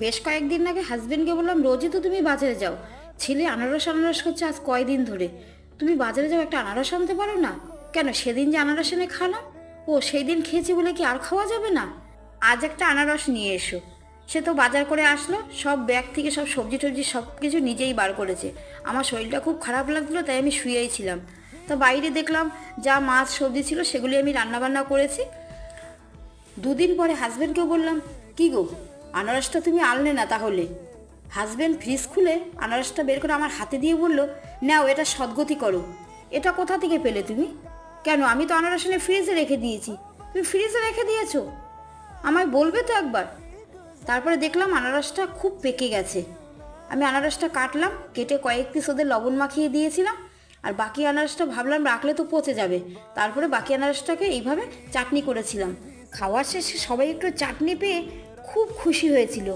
বেশ কয়েকদিন আগে হাজবেন্ডকে বললাম, রোজই তো তুমি বাজারে যাও, ছেলে আনারস আনারস করছে আজ কয়দিন ধরে, তুমি বাজারে যাও, একটা আনারস আনতে পারো না? কেন, সেদিন যে আনারস এনে খালাম, ও সেই দিন খেয়েছি বলে কি আর খাওয়া যাবে না? আজ একটা আনারস নিয়ে এসো। সে তো বাজার করে আসলো, সব ব্যাগ থেকে সব সবজি টবজি সব কিছু নিজেই বার করেছে। আমার শরীরটা খুব খারাপ লাগছিলো, তাই আমি শুয়েই ছিলাম। তা বাইরে দেখলাম যা মাছ সবজি ছিল সেগুলি আমি রান্নাবান্না করেছি। দুদিন পরে হাজব্যান্ডকেও বললাম, কি গো, আনারসটা তুমি আনলে না তাহলে? হাজব্যান্ড ফ্রিজ খুলে আনারসটা বের করে আমার হাতে দিয়ে বলল, নাও এটা সদ্গতি করো। এটা কোথা থেকে পেলে তুমি? কেন, আমি তো আনারস এনে ফ্রিজে রেখে দিয়েছি। তুমি ফ্রিজে রেখে দিয়েছো? আমায় বলবে তো একবার। তারপরে দেখলাম আনারসটা খুব পেকে গেছে। আমি আনারসটা কাটলাম, কেটে কয়েক পিস ওদের লবণ মাখিয়ে দিয়েছিলাম। আর বাকি আনারসটা ভাবলাম রাখলে তো পচে যাবে, তারপরে বাকি আনারসটাকে এইভাবে চাটনি করেছিলাম। খাওয়ার শেষে সবাই একটু চাটনি পেয়ে খুব খুশি হয়েছিল।